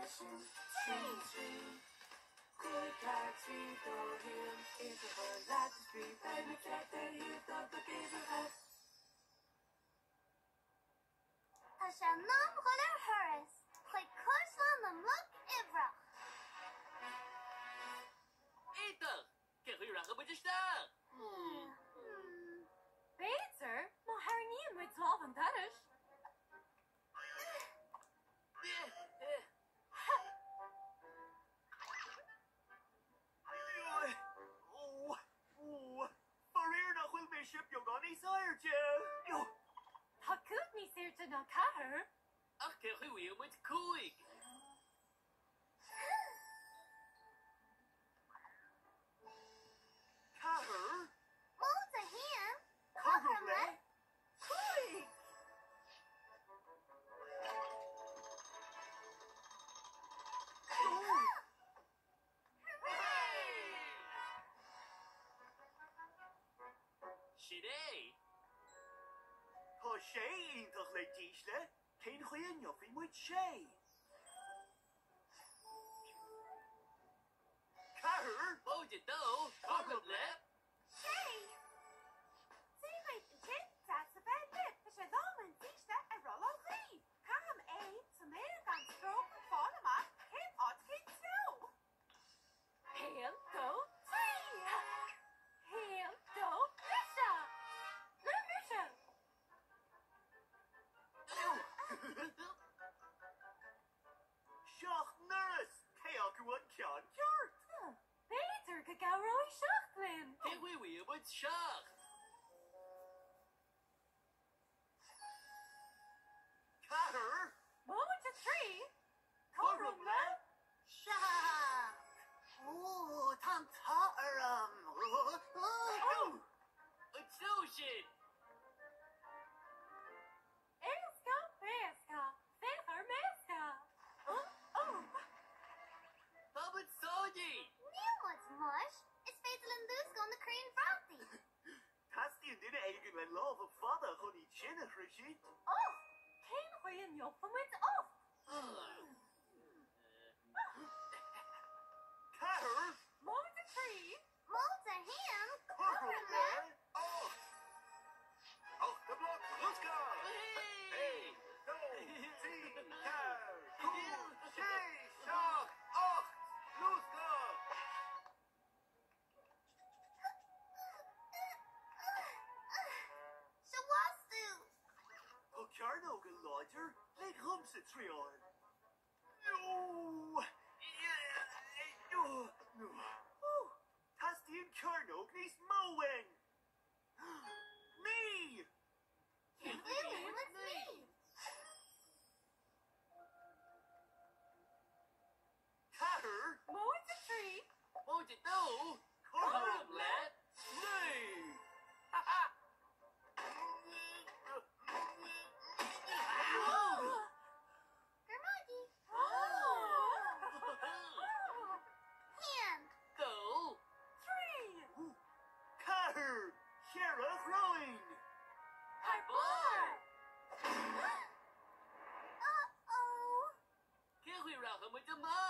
passion, changing. Quick hearts beat for him. It's a whole lot to street, baby, check that you thought the game was up. Tashanam Roller Harris. Quick Kurslan Lamuk Ibra. Eter, Kerira Rabajista. Beter, maar hernieuw met 12 en 30. Farir na hwyl me ship yung on ei sair, je. Ha goed niet zeer te na kaher. Ach, Kerira met koeig. Caher? Molta him. Caher, quick! Shidei. Tá sé ítach le dísle, cén chuon jofi muid sé. Caher? Bojito, Corrable. Hey! See my chin, that's a bad bit. Is je dan een dieste en rollo lee? Kam een, some man gaan stroken van hem af, geen odd, geen snow. Heel go, three! Heel go, Misha! Misha! Seach nurse, ceach gwan cean ceart. Beter ka gauw roi shachlin. Kerira met Shach. Caher? Moment to three. Corrable? Shah. Ooh, Tom Totterum. Oh! Exotion. Eska, peska, feher meska. Oh. Babet Sodi. Neil what's mush. It's Fatal and Lusk on the Korean Frothy. Tasti yn dyn eigen when love of father hwn I chinna Rashid. Oh, geen goeie njop van met af. Caher? Moment to three. Molta him. Corrable? Oh! Oh, the block, let's go! Hey. Go! Team, Car, Cool, Shay, Shock, Ocht, Luska! Shawastu. O Carno go lodger, like humps a trion. No! No! Oh! Tasti and Carno gnees Mowen! Me! Really, with me. Catter! Moment to three. Bojito. Corrable! Corrable. Nay! Gurmagi. Oh. Hand. Go. Three. Catter! Sheriff Rowing! Harbor. Uh-oh. Kerira met de ma.